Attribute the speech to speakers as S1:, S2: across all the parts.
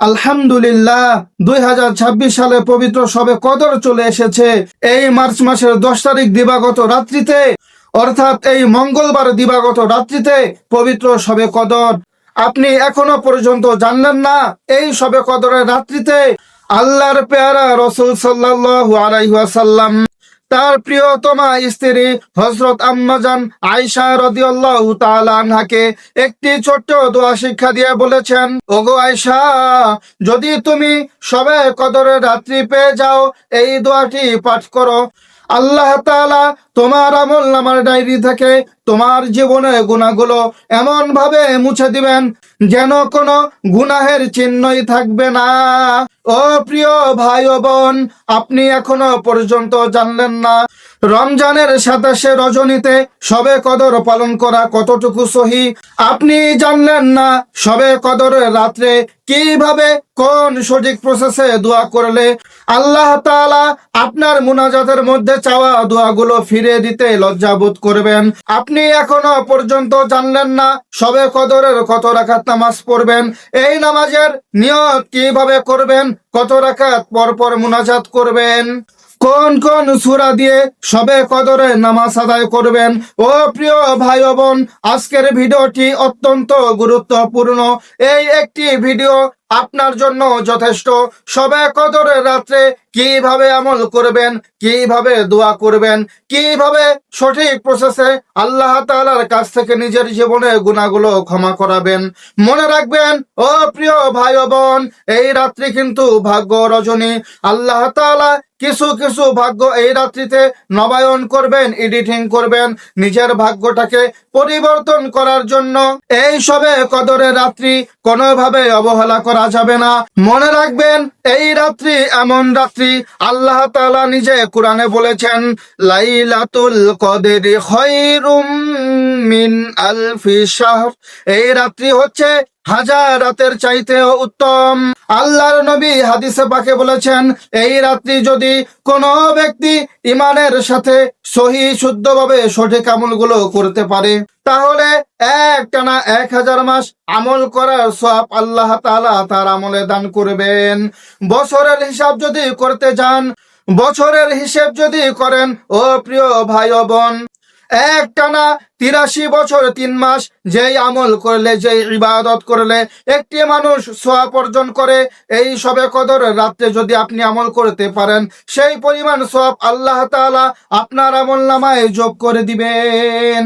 S1: আলহামদুলিল্লাহ 2026 সালে পবিত্র শবে কদর চলে এসেছে। এই মার্চ মাসের 10 তারিখ দিবাগত রাত্রিতে, অর্থাৎ এই মঙ্গলবার দিবাগত রাত্রিতে পবিত্র শবে কদর। আপনি এখনো পর্যন্ত জানলেন না এই শবে কদরের রাত্রিতে আল্লাহর পেয়ারা রাসূল সাল্লাল্লাহু আলাইহি ওয়াসাল্লাম তার প্রিয়তমা স্ত্রী হযরত আম্মাজান আয়েশা রাদিয়াল্লাহু তাআলা আনহাকে একটি ছোট্ট দোয়া শিক্ষা দিয়ে বলেছেন, ওগো আয়েশা, যদি তুমি শবে কদরের রাত্রি পেয়ে যাও এই দোয়াটি পাঠ করো। আল্লাহ তাআলা তোমার আমলনামার ডায়েরি থেকে তোমার জীবনের গুনাহগুলো এমন ভাবে মুছে দিবেন যেন কোনো গুনাহের চিহ্নই থাকবে না। ও প্রিয় ভাই ও বোন, আপনি এখনো পর্যন্ত জানলেন না রমজানের 27 রজনীতে শবে কদর পালন করা কতটুকু সহি। আপনি জানলেন না শবে কদরের রাত্রে কিভাবে কোন সঠিক প্রসেসে দোয়া করলে আল্লাহ তাআলা আপনার মুনাজাতের মধ্যে চাওয়া দোয়াগুলো ফিরিয়ে দিতে লজ্জাবোধ করবেন। আপনি এখনো পর্যন্ত জানলেন না শবে কদরের কত রাকাত নামাজ পড়বেন, এই নামাজের নিয়ত কিভাবে করবেন, কত রাকাত পর পর মুনাজাত করবেন, কোন কোন সূরা দিয়ে শবে কদরে নামাজ আদায় করবেন। ও প্রিয় ভাই ও বোন, আজকের ভিডিওটি অত্যন্ত গুরুত্বপূর্ণ। এই একটি ভিডিও আপনার জন্য যথেষ্ট। শবে কদরের রাত্রে কিভাবে আমল করবেন, কিভাবে দোয়া করবেন, কিভাবে সঠিক প্রসেসে আল্লাহ তাআলার কাছ থেকে নিজের জীবনে গুনাহগুলো ক্ষমা করাবেন। মনে রাখবেন ও প্রিয় ভাই ও বোন, এই রাত্রি কিন্তু ভাগ্য রজনী। আল্লাহ তাআলা কিছু কিছু ভাগ্য এই রাত্রিতে নবায়ন করবেন, এডিটিং করবেন নিজের ভাগ্যটাকে পরিবর্তন করার জন্য। এই শবে কদরের রাত্রি কোনোভাবে অবহেলা করা যাবে না। মনে রাখবেন এই রাত্রি এমন রাত্রি আল্লাহ তাআলা নিজে কোরআনে বলেছেন, লাইলাতুল কদরি খায়রুম মিন আলফি শাহর। এই রাত্রি হচ্ছে হাজার রাতের চাইতেও উত্তম। আল্লাহর নবী হাদিসে পাকে বলেছেন, এই রাত্রি যদি কোনো ব্যক্তি ইমানের সাথে সহি শুদ্ধভাবে সঠিক আমলগুলো করতে পারে তাহলে একটানা 1000 মাস আমল করার সওয়াব আল্লাহ তাআলা তার আমলে দান করবেন। বছরের হিসাব যদি করতে যান, বছরের হিসেব যদি করেন ও প্রিয় ভাই ও বোন, একটানা 83 বছর 3 মাস যেই আমল করলে, যেই ইবাদত করলে একটি মানুষ সওয়াব অর্জন করে, এই শবে কদরের রাতে যদি আপনি আমল করতে পারেন সেই পরিমাণ সওয়াব আল্লাহ তাআলা আপনার আমলনামায় যোগ করে দিবেন।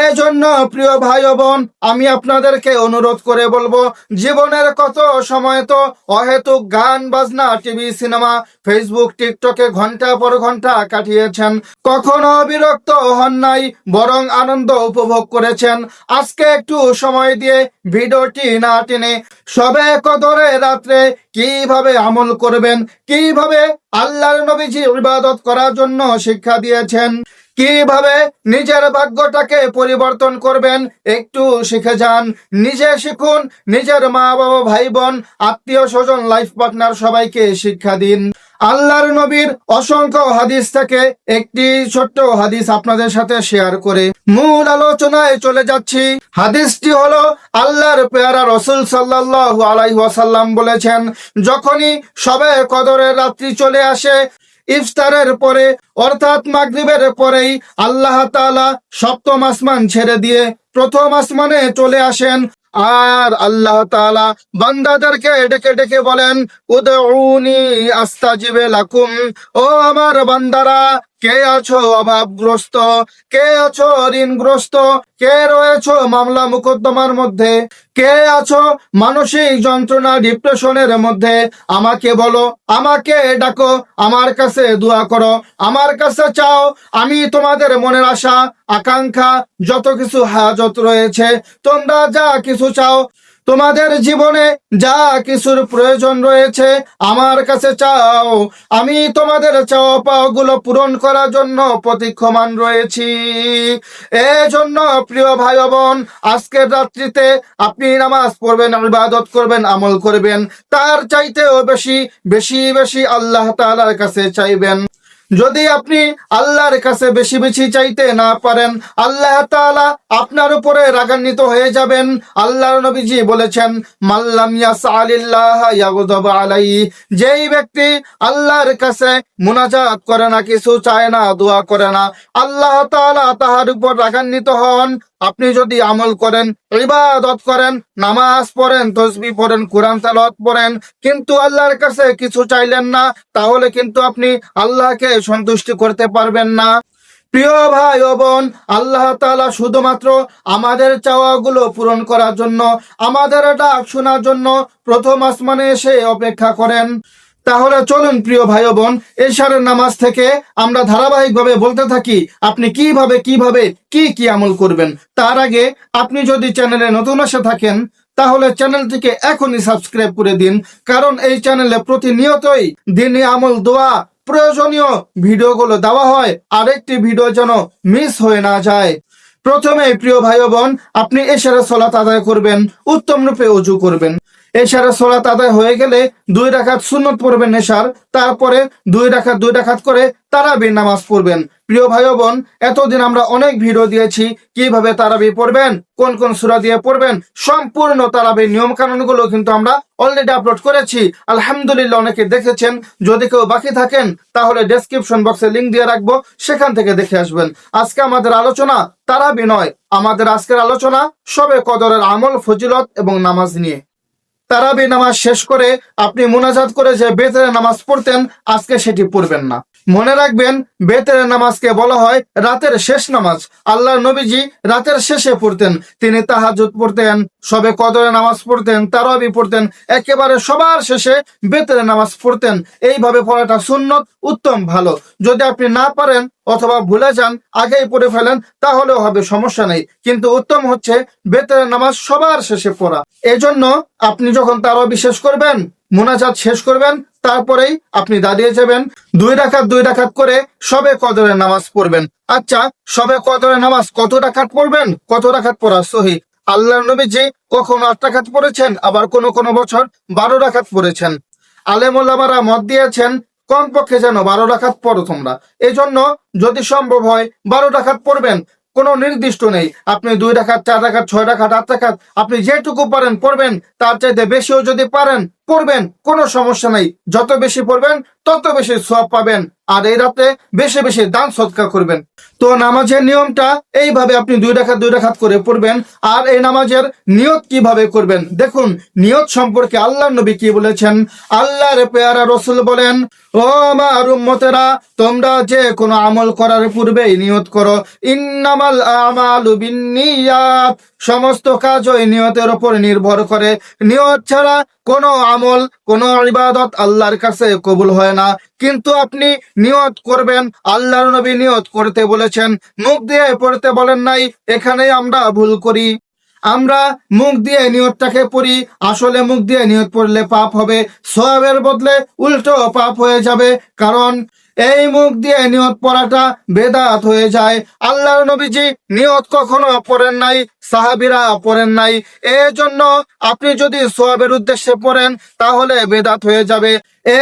S1: এজন্য প্রিয় ভাই ও বোন, আমি আপনাদেরকে অনুরোধ করে বলবো, জীবনের কত সময় তো অহেতুক গান বাজনা, টিভি, সিনেমা, ফেসবুক, টিকটকে ঘন্টা পর ঘন্টা কাটিয়েছেন, কখনো বিরক্ত হন নাই, বরং আনন্দ উপভোগ করেছেন। আজকে একটু সময় দিয়ে ভিডিওটি না টেনে শবে কদরের রাত্রে কিভাবে আমল করবেন, কিভাবে আল্লাহর নবীজি ইবাদত করার জন্য শিক্ষা দিয়েছেন, কিভাবে নিজের ভাগ্যটাকে পরিবর্তন করবেন একটু শিখে যান। নিজে শিখুন, নিজের মা বাবা, ভাই বোন, আত্মীয় স্বজন, লাইফ পার্টনার সবাইকে শিক্ষা দিন। আল্লাহর নবীর অসংখ্য হাদিস থেকে একটি ছোট্ট হাদিস আপনাদের সাথে শেয়ার করে মূল আলোচনায় চলে যাচ্ছি। হাদিসটি হলো, আল্লাহর পেয়ারা রাসূল সাল্লাল্লাহু আলাইহি ওয়াসাল্লাম বলেছেন, যখনই শবে কদরের রাত্রি চলে আসে ইফতারের পরে অর্থাৎ মাগরিবের পরেই আল্লাহ তাআলা সপ্তম আসমান ছেড়ে দিয়ে প্রথম আসমানে চলে আসেন আর আল্লাহ তাআলা বান্দাদেরকে ডেকে ডেকে বলেন, উদউনি আস্তাজিব লাকুম। ও আমার বান্দারা, কে আছো অভাবগ্রস্ত, কে আছো ঋণগ্রস্ত, কে রয়েছো মামলা মুকদ্দমার মধ্যে, কে আছো মানসিক যন্ত্রণা ডিপ্রেশনের মধ্যে, আমাকে বলো, আমাকে ডাকো, আমার কাছে দোয়া করো, আমার কাছে চাও। আমি তোমাদের মনের আশা আকাঙ্ক্ষা যত কিছু হাজত রয়েছে, তোমরা যা কিছু চাও, তোমাদের জীবনে যা কিছুর প্রয়োজন রয়েছে আমার কাছে চাও। আমি তোমাদের চাওয়া পাওয়াগুলো পূরণ করার জন্য প্রতীক্ষমান রয়েছি। এজন্য প্রিয় ভাই বোন, আজকের রাত্রিতে আপনি নামাজ পড়বেন, ইবাদত করবেন, আমল করবেন, তার চাইতেও বেশি বেশি বেশি আল্লাহ তাআলার কাছে চাইবেন। যদি আপনি আল্লাহর কাছে বেশি বেশি চাইতে না পারেন, আল্লাহ তাআলা আপনার উপরে রাগান্বিত হয়ে যাবেন। আল্লাহর নবীজি বলেছেন, মাল্লাম ইয়াসআলিল্লাহ ইয়াগদাব আলাইহি, যেই ব্যক্তি আল্লাহর কাছে মুনাজাত করে না, কিছু চায় না, দোয়া করে না, আল্লাহ তাআলা তাহার উপর রাগান্বিত হন। আপনি যদি আমল করেন, ইবাদত করেন, নামাজ পড়েন, তাসবিহ পড়েন, কোরআন তেলাওয়াত পড়েন, কিন্তু আল্লাহর কাছে কিছু চাইলেন না, তাহলে কিন্তু আপনি আল্লাহকে সন্তুষ্টি করতে পারবেন না। প্রিয় ভাই ও বোন, আল্লাহ তাআলা শুধুমাত্র আমাদের চাওয়াগুলো পূরণ করার জন্য, আমাদের ডাক শোনার জন্য প্রথম আসমানে এসে অপেক্ষা করেন। তাহলে চলুন প্রিয় ভাই ও বোন, এশারের নামাজ থেকে আমরা ধারাবাহিকভাবে বলতে থাকি আপনি কিভাবে কি আমল করবেন। তার আগে আপনি যদি চ্যানেলে নতুন এসে থাকেন, তাহলে চ্যানেলটিকে এখনই সাবস্ক্রাইব করে দিন, কারণ এই চ্যানেলে প্রতিনিয়তই দিনী আমল, দোয়া, প্রয়োজনীয় ভিডিওগুলো দেওয়া হয়, আরেকটি ভিডিও যেন মিস হয়ে না যায়। প্রথমে প্রিয় ভাই ও বোন, আপনি এশারের সালাত আদায় করবেন, উত্তম রূপে ওযু করবেন। এশারের সালাত আদায় হয়ে গেলে 2 রাকাত সুন্নত পড়বেন এশার, তারপরে 2 রাকাত করে তারাবির নামাজ পড়বেন। প্রিয় ভাই ও বোন, এতদিন আমরা অনেক ভিডিও দিয়েছি কিভাবে তারাবি পড়বেন, কোন কোন সূরা দিয়ে পড়বেন, সম্পূর্ণ তারাবির নিয়ম কানুনগুলো কিন্তু আমরা অলরেডি আপলোড করেছি। আলহামদুলিল্লাহ, অনেকে দেখেছেন। যদি কেউ বাকি থাকেন তাহলে ডেসক্রিপশন বক্সে লিংক দিয়ে রাখবো, সেখান থেকে দেখে আসবেন। আজকে আমাদের আলোচনা তারাবি নয়, আমাদের আজকের আলোচনা শবে কদরের আমল, ফজিলত এবং নামাজ নিয়ে। তারাবি নামাজ শেষ করে আপনি মুনাজাত করে যে বেতরের নামাজ পড়তেন, আজকে সেটি পড়বেন না। মনে রাখবেন, বেতরের নামাজকে বলা হয় রাতের শেষ নামাজ। আল্লাহর নবীজি রাতের শেষে পড়তেন। তিনি তাহাজ্জুদ পড়তেন, শবে কদরের নামাজ পড়তেন, তারাবি পড়তেন, একেবারে সবার শেষে বেতরের নামাজ পড়তেন। এইভাবে পড়াটা সুন্নত, উত্তম, ভালো। যদি আপনি না পারেন অথবা ভুলে যান, আগেই পড়ে ফেলেন, তাহলেও হবে, সমস্যা নেই, কিন্তু উত্তম হচ্ছে বেতরের নামাজ সবার শেষে পড়া। এজন্য আপনি যখন তারাবি শেষ করবেন, মুনাজাত শেষ করবেন, তারপরেই আপনি দাঁড়িয়ে যাবেন, 2 রাকাত করে শবে কদরের নামাজ পড়বেন। আচ্ছা, শবে কদরের নামাজ কত রাকাত পড়বেন, কত রাকাত পড়া সহিহ? আল্লাহর নবীজি কখনো 8 রাকাত পড়েছেন, আবার কোন বছর 12 রাকাত পড়েছেন। আলেম ওলামারা মত দিয়েছেন কমপক্ষে যেন 12 রাকাত পড়ো তোমরা। এজন্য যদি সম্ভব হয় 12 রাকাত পড়বেন, কোনো নির্দিষ্ট নেই। আপনি 2 রাকাত, 4 রাকাত, 6 রাকাত, 8 রাকাত, আপনি যেটুকু পারেন পড়বেন। তার চাইতে বেশিও যদি পারেন পড়বেন, কোনো সমস্যা নেই। যত বেশি পড়বেন তত বেশি সওয়াব পাবেন, আর এই রাতে বেশি বেশি দান সদকা করবেন। তো নামাজের নিয়মটা এইভাবে, আপনি 2 রাকাত করে পড়বেন। আর এই নামাজের নিয়ত কিভাবে করবেন, দেখুন নিয়ত সম্পর্কে আল্লাহর নবী কি বলেছেন। আল্লাহর পেয়ারা রাসূল বলেন, ও আমার উম্মতেরা, তোমরা যে কোনো আমল করার পূর্বেই নিয়ত করো। ইন্নামাল আমালু বিন্নিয়াত, সমস্ত কাজ ওই নিয়তের উপর নির্ভর করে। নিয়ত ছাড়া কোনো আমল, কোনো ইবাদত আল্লাহর কাছে কবুল হয় না। কিন্তু আপনি নিয়ত করবেন, আল্লাহর নবী নিয়ত করতে বলেছেন, মুখ দিয়ে পড়তে বলেন নাই। এখানেই আমরা ভুল করি। আমরা মুখ দিয়ে নিয়তটাকে পড়ি, আসলে মুখ দিয়ে নিয়ত পড়লে পাপ হবে, সওয়াবের বদলে উল্টো পাপ হয়ে যাবে। কারণ এই মুখ দিয়ে নিয়ত পড়াটা বেদাত হয়ে যায়। আল্লাহর নবীজি নিয়ত কখনো পড়েন নাই, সাহাবীরা পড়েন নাই। এজন্য আপনি যদি সওয়াবের উদ্দেশ্যে পড়েন তাহলে বেদাত হয়ে যাবে।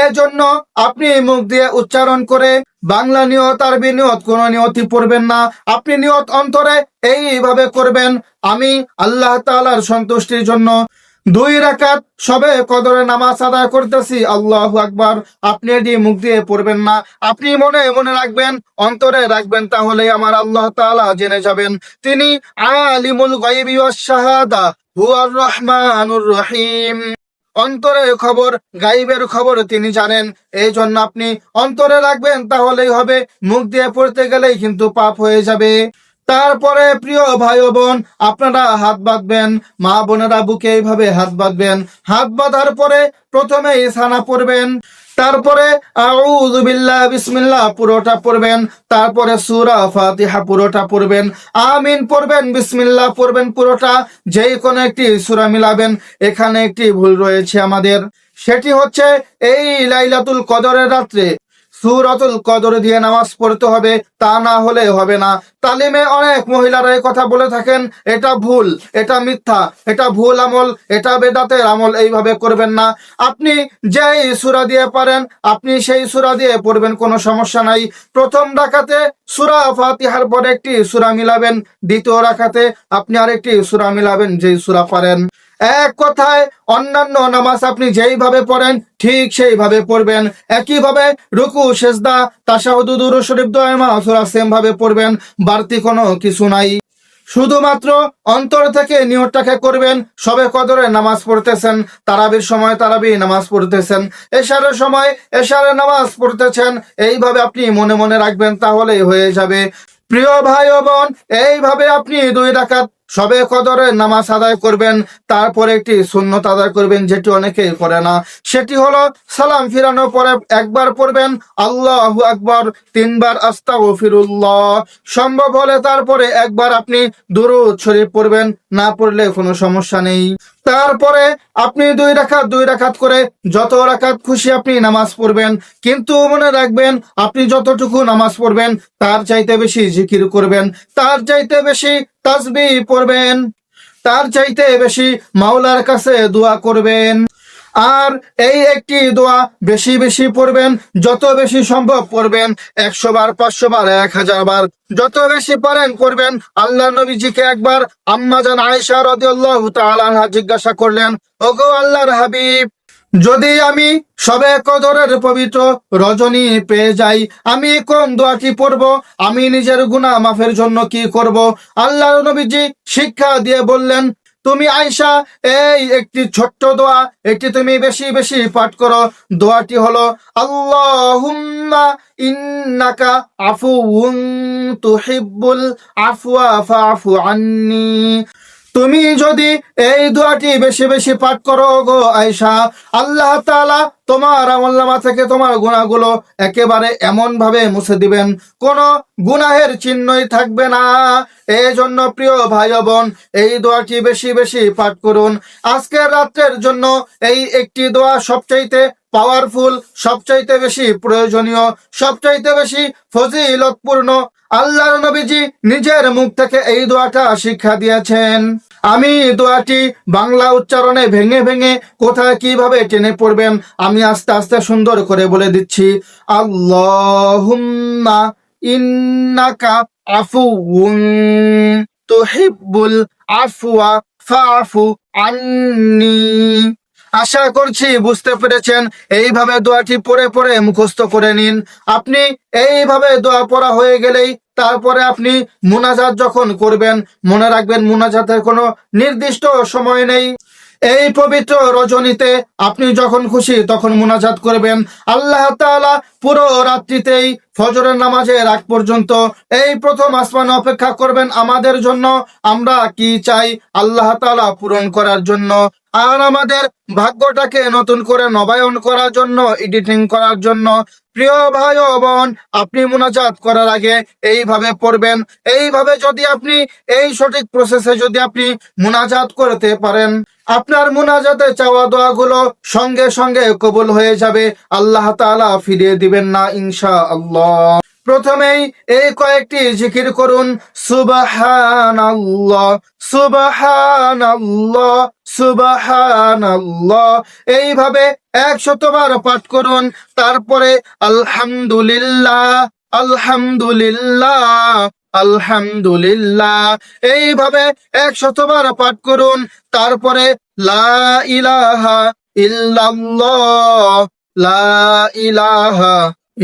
S1: এজন্য আপনি মুখ দিয়ে উচ্চারণ করে বাংলা নিয়ত, আরবি নিয়ত, কোনো নিয়তই পড়বেন না। আপনি নিয়ত অন্তরে এইভাবে করবেন, আমি আল্লাহ তাআলার সন্তুষ্টির জন্য 2 রাকাত শবে কদরের নামাজ আদায় করতেছি, আল্লাহু আকবার। আপনি এটি মুখ দিয়ে পড়বেন না, আপনি মনে মনে রাখবেন, অন্তরে রাখবেন, তাহলে আমার আল্লাহ তাআলা জেনে যাবেন। তিনি আলিমুল গায়বি ওয়াশ শাহাদা হুয়ার রহমানুর রহিম। অন্তরের খবর, গায়বের খবর তিনি জানেন। এই জন্য আপনি অন্তরে রাখবেন, তাহলেই হবে। মুখ দিয়ে পড়তে গেলেই কিন্তু পাপ হয়ে যাবে। তারপরে প্রিয় ভাই ও বোন, আপনারা হাত বাঁধবেন, মা বোনেরা বুকে এইভাবে হাত বাঁধবেন। হাত বাঁধার পরে প্রথমে ইসানা পড়বেন, তারপরে আউযু বিল্লাহ, বিসমিল্লাহ পুরোটা পড়বেন, তারপরে সূরা ফাতিহা পুরোটা পড়বেন, আমিন পড়বেন, বিসমিল্লাহ পড়বেন পুরোটা। যেই কোনো একটি সূরা মিলাবেন। এখানে একটি ভুল রয়েছে আমাদের, সেটি হচ্ছে এই লাইলাতুল কদরের রাত্রে সূরাতুল কদর দিয়ে নামাজ পড়তে হবে, তা না হলে হবে না। তালিমে অনেক মহিলারা এই কথা বলে থাকেন, এটা ভুল, এটা মিথ্যা, এটা ভুল আমল, এটা বেদাতের আমল, এইভাবে করবেন না। আপনি যেই সূরা দিয়ে পারেন আপনি সেই সূরা দিয়ে পড়বেন, কোনো সমস্যা নাই। প্রথম রাকাতে সূরা ফাতিহার পরে একটি সূরা মিলাবেন, দ্বিতীয় রাকাতে আপনি আরেকটি সূরা মিলাবেন যেই সূরা পারেন। এক কথায় অন্যান্য নামাজ আপনি যেইভাবে পড়েন ঠিক সেইভাবে পড়বেন, একইভাবে রুকু সেজদা তাশাহুদ দুরূদ শরীফ দোয়া মাসুরা সেম ভাবে পড়বেন, বাড়তি কোনো কিছু নাই। শুধুমাত্র অন্তর থেকে নিয়তটাকে করবেন, সবে কদরে নামাজ পড়তেছেন, তারাবির সময় তারাবি নামাজ পড়তেছেন, এশারের সময় এশারের নামাজ পড়তেছেন, এইভাবে আপনি মনে মনে রাখবেন, তাহলেই হয়ে যাবে। প্রিয় ভাই ও বোন, এইভাবে আপনি 2 রাকাত সবে কদরের নামাজ আদায় করবেন, তারপরে একটি সুন্নত আদায় করবেন যেটি অনেকেই করে না। সেটি হলো সালাম ফিরানোর পরে একবার পড়বেন আল্লাহু আকবার, 3 বার আস্তাগফিরুল্লাহ, সম্ভব হলে তারপরে একবার আপনি দুরূদ শরীফ পড়বেন, না পড়লে কোনো সমস্যা নেই। তারপরে আপনি 2 রাকাত করে যত রাকাত খুশি আপনি নামাজ পড়বেন, কিন্তু মনে রাখবেন আপনি যতটুকু নামাজ পড়বেন তার চাইতে বেশি জিকির করবেন, তার চাইতে বেশি তাসবিহ পড়বেন, তার চাইতে বেশি মাওলার কাছে দোয়া করবেন। আর এই একটি দোয়া বেশি বেশি পড়বেন, যত বেশি সম্ভব পড়বেন, 100 বার, 500 বার, 1000 বার, যত বেশি পারেন করবেন। আল্লাহ নবীজিকে একবার আম্মা জান আয়েশা রাদিয়াল্লাহু তাআলা আনহা জিজ্ঞাসা করলেন, ওগো আল্লাহর হাবিব, যদি আমি সবে কদরের পবিত্র রজনী পেয়ে যাই, আমি কোন দোয়াটি পড়ব? আমি নিজের গুনাহ মাফের জন্য কি করব? আল্লাহর নবীজি শিক্ষা দিয়ে বললেন, তুমি আয়েশা এই একটি ছোট্ট দোয়া, একটি তুমি বেশি বেশি পাঠ করো। দোয়াটি হলো আল্লাহুম্মা ইন্নাকা আফুউন তুহিব্বুল আফওয়া ফাআফু আন্নি। তুমি যদি এই দোয়াটি বেশি বেশি পাঠ করো গো আয়েশা, আল্লাহ তাআলা তোমার আমলনামা থেকে তোমার গুনাহগুলো একেবারে এমন ভাবে মুছে দিবেন, কোনো গুনাহের চিহ্নই থাকবে না। এই জন্য প্রিয় ভাই ও বোন, এই দোয়াটি বেশি বেশি পাঠ করুন। আজকের রাত্রের জন্য এই একটি দোয়া সবচাইতে পাওয়ারফুল, সবচাইতে বেশি প্রয়োজনীয়, সবচাইতে বেশি ফজিলতপূর্ণ। আল্লাহর নবীজি নিজের মুখ থেকে এই দোয়াটা শিক্ষা দিয়েছেন। আমি দোয়াটি বাংলা উচ্চারণে ভেঙে ভেঙে কোথায় কিভাবে টেনে পড়বেন আমি আস্তে আস্তে সুন্দর করে বলে দিচ্ছি। আল্লাহুম্মা ইন্নাকা আফুউন তুহিব্বুল আফওয়া ফাআফু আন্নি। আশা করছি বুঝতে পেরেছেন। এইভাবে দোয়াটি পড়ে পড়ে মুখস্থ করে নিন। আপনি এইভাবে দোয়া পড়া হয়ে গেলেই তারপরে আপনি মুনাজাত যখন করবেন, মনে রাখবেন মুনাজাতের কোনো নির্দিষ্ট সময় নেই। এই পবিত্র রজনীতে আপনি যখন খুশি তখন মুনাজাত করবেন। আল্লাহ তাআলা পুরো রাত্রিতেই ফজরের নামাজের আগ পর্যন্ত এই প্রথম আসমানে অপেক্ষা করবেন আমাদের জন্য। আমরা কি চাই আল্লাহ তাআলা পূরণ করার জন্য, আর আমাদের ভাগ্যটাকে নতুন করে নবায়ন করার জন্য, এডিটিং করার জন্য। প্রিয় ভাই ও বোন, আপনি মুনাজাত করার আগে এইভাবে পড়বেন। এইভাবে যদি আপনি এই সঠিক প্রসেসে যদি আপনি মুনাজাত করতে পারেন, আপনার মুনাজাতে চাওয়া দোয়াগুলো সঙ্গে সঙ্গে কবুল হয়ে যাবে, আল্লাহ তাআলা ফিরিয়ে দিবেন না ইনশাআল্লাহ। প্রথমেই এই কয়েকটি জিকির করুন, সুবহানাল্লাহ, সুবহানাল্লাহ, সুবহানাল্লাহ। এইভাবে 100 বার পাঠ করুন। তারপরে আলহামদুলিল্লাহ, আলহামদুলিল্লাহ, আলহামদুলিল্লাহ। এইভাবে 100 বার পাঠ করুন। তারপরে লা ইলাহা ইল্লাল্লাহ, লা ইলাহা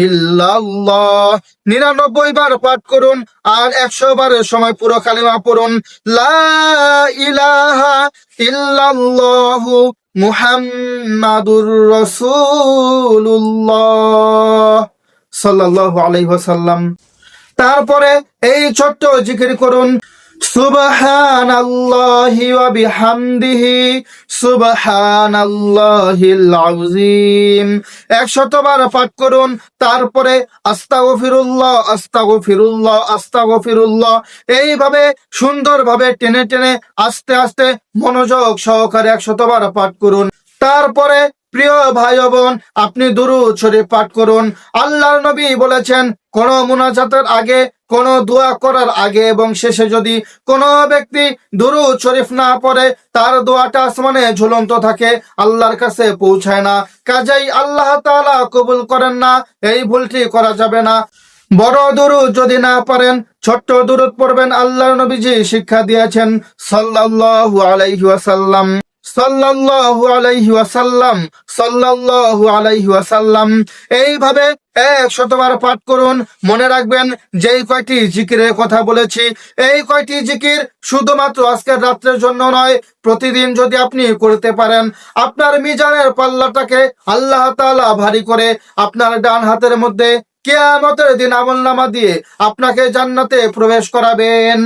S1: ইল্লাল্লাহ 99 বার পাঠ করুন। আর 100 বারের সময় পুরো কালিমা পড়ুন, লা ইলাহা ইল্লাল্লাহু মুহাম্মাদুর রাসূলুল্লাহ সাল্লাল্লাহু আলাইহি ওয়াসাল্লাম। তারপরে এই ছোট্ট জিকির করুন, সুবহানাল্লাহি ওয়া বিহামদিহি সুবহানাল্লাহিল আযীম। 100 বার পাঠ করুন। তারপরে আস্তাগফিরুল্লাহ, আস্তাগফিরুল্লাহ, আস্তাগফিরুল্লাহ। এইভাবে সুন্দরভাবে টেনে টেনে আস্তে আস্তে মনোযোগ সহকারে 100 বার পাঠ করুন। তারপরে প্রিয় ভাই ও বোন, আপনি দুরূদ শরীফ পাঠ করুন। আল্লাহর নবী বলেছেন, কোন মুনাজাতের আগে, কোন দোয়া করার আগে এবং শেষে যদি কোন ব্যক্তি দুরূদ শরীফ না পড়ে, তার দোয়াটা আসমানে ঝুলন্ত থাকে, আল্লাহর কাছে পৌঁছায় না। কাজেই আল্লাহ তাআলা কবুল করেন না। এই ভুলটি করা যাবে না। বড় দুরূদ যদি না পারেন, ছোট্ট দুরূদ পড়বেন। আল্লাহর নবীজি শিক্ষা দিয়েছেন সাল্লাল্লাহু আলাইহি ওয়াসাল্লাম, সাল্লাল্লাহু আলাইহি ওয়াসাল্লাম, সাল্লাল্লাহু আলাইহি ওয়াসাল্লাম। এইভাবে 100 বার পাঠ করুন। মনে রাখবেন, যেই কয়টি জিকিরের কথা বলেছি, এই কয়টি জিকির শুধুমাত্র আজকের রাত্রের জন্য নয়, প্রতিদিন যদি আপনি করতে পারেন, আপনার মিজানের পাল্লাটাকে আল্লাহ তাআলা ভারী করে আপনার ডান হাতের মধ্যে কিয়ামতের দিন আমলনামা দিয়ে আপনাকে জান্নাতে প্রবেশ করাবেন।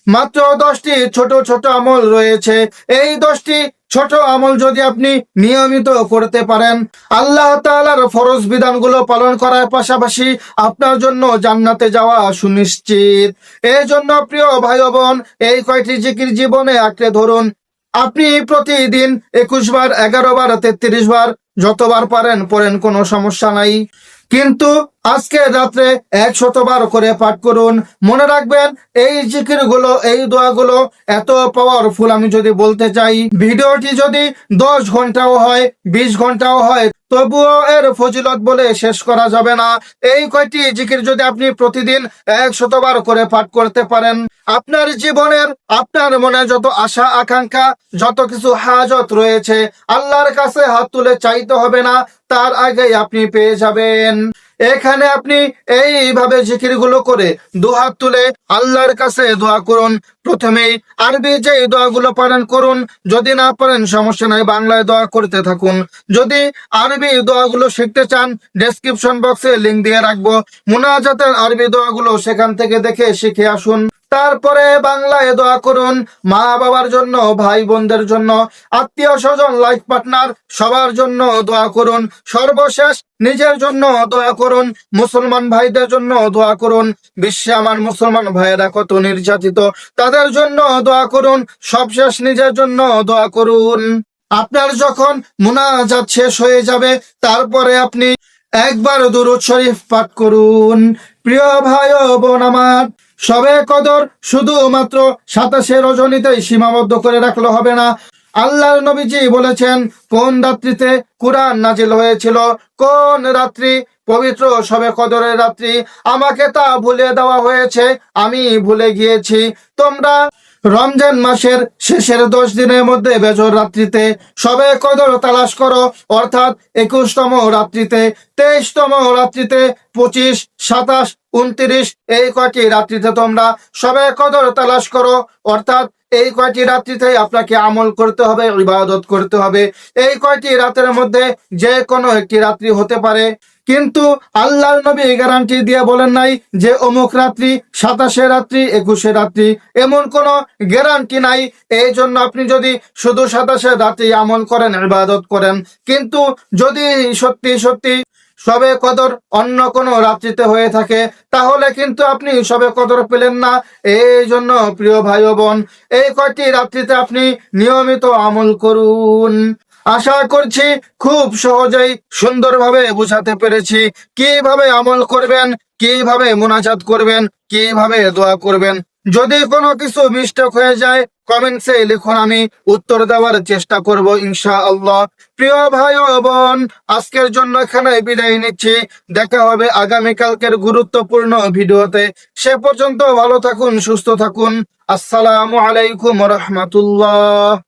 S1: মাত্র 10টি ছোট ছোট আমল রয়েছে। এই 10টি ছোট আমল যদি আপনি নিয়মিত করতে পারেন, আল্লাহ তাআলার ফরজ বিধানগুলো পালন করার পাশাপাশি আপনার জন্য জান্নাতে যাওয়া সুনিশ্চিত। এই জন্য প্রিয় ভাই ও বোন, এই কয়টি জিকির জীবনে আঁকড়ে ধরুন। আপনি প্রতিদিন 21 বার, 11 বার, 33 বার, যতবার পারেন পড়েন, কোনো সমস্যা নাই। কিন্তু আজকে রাত্রে 100 বার করে পাঠ করুন। মনে রাখবেন, এই জিকিরগুলো, এই দোয়াগুলো এত পাওয়ারফুল, আমি যদি বলতে চাই, ভিডিওটি যদি 10 ঘন্টাও হয়, 20 ঘন্টাও হয়, তবুও এর ফজিলত বলে শেষ করা যাবে না। এই কয়টি জিকির যদি আপনি প্রতিদিন 100 বার করে পাঠ করতে পারেন, আপনার জীবনের, আপনার মনে যত আশা আকাঙ্ক্ষা, যত কিছু হাজত রয়েছে, আল্লাহর কাছে হাত তুলে চাইতে হবে না, তার আগেই আপনি পেয়ে যাবেন। এখানে আপনি এইভাবে জিকিরগুলো করে দুহাত তুলে আল্লাহর কাছে দোয়া করুন। প্রথমেই আরবি যে দোয়াগুলো পারেন করুন, যদি না পারেন সমস্যা নাই, বাংলায় দোয়া করতে থাকুন। যদি আরবি দোয়াগুলো শিখতে চান, ডেসক্রিপশন বক্সে লিংক দিয়ে রাখবো, মুনাজাতের আরবি দোয়াগুলো সেখান থেকে দেখে শিখে আসুন। তারপরে বাংলায় দোয়া করুন, মা বাবার জন্য, ভাই বোনদের জন্য, আত্মীয় স্বজন, লাইফ পার্টনার, সবার জন্য দোয়া করুন। সর্বশেষ নিজের জন্য দোয়া করুন, মুসলমান ভাইদের জন্য দোয়া করুন। বিশ্বে আমার মুসলমান ভাইয়েরা কত নির্যাতিত, তাদের জন্য দোয়া করুন। সবশেষ নিজের জন্য দোয়া করুন। আপনার যখন মুনাজাত শেষ হয়ে যাবে, তারপরে আপনি একবার দুরূদ শরীফ পাঠ করুন। প্রিয় ভাই ও বোন আমার, শবে কদর শুধুমাত্র 27 রজনীতেই সীমাবদ্ধ করে রাখলে হবে না। আল্লাহর নবীজি বলেছেন, কোন রাত্রিতে কুরআন নাজিল হয়েছিল, কোন রাত্রি পবিত্র শবে কদরের রাত্রি, আমাকে তা ভুলে দেওয়া হয়েছে, আমি ভুলে গিয়েছি। তোমরা রমজান মাসের শেষের 10 দিনের মধ্যে বেজর রাত্রিতে শবে কদর তালাশ করো, অর্থাৎ 21তম রাত্রিতে, 23তম রাত্রিতে, 25, 27, 29, এই কয়টি রাত্রিতে তোমরা শবে কদর তালাশ করো। অর্থাৎ এই কয়টি রাত্রিতে আপনাকে আমল করতে হবে, ইবাদত করতে হবে। এই কয়টি রাতের মধ্যে যে কোনো একটি রাত্রি হতে পারে, কিন্তু আল্লাহর নবী গ্যারান্টি দিয়ে বলেন নাই যে অমুক রাত্রি, 27 রাত্রি, 21 রাত্রি, এমন কোনো গ্যারান্টি নাই। এই জন্য আপনি যদি শুধু 27 রাত্রি আমল করেন, ইবাদত করেন, কিন্তু যদি সত্যি সত্যি শবে কদর অন্য কোনো রাত্রিতে হয়ে থাকে, তাহলে কিন্তু আপনি শবে কদর পেলেন না। এই জন্য প্রিয় ভাই ও বোন, এই কয়টি রাত্রিতে আপনি নিয়মিত আমল করুন। আশা করছি খুব সহজেই সুন্দরভাবে বোঝাতে পেরেছি কিভাবে আমল করবেন, কিভাবে মুনাজাত করবেন, কিভাবে দোয়া করবেন। যদি কোনো কিছু মিস্টেক হয়ে যায়, কমেন্টসে লিখুন, আমি উত্তর দেওয়ার চেষ্টা করব ইনশাআল্লাহ। প্রিয় ভাই ও বোন, আজকের জন্য এখানে বিদায় নিচ্ছি। দেখা হবে আগামীকালকের গুরুত্বপূর্ণ ভিডিওতে। সে পর্যন্ত ভালো থাকুন, সুস্থ থাকুন। আসসালামু আলাইকুম ওয়া রাহমাতুল্লাহ।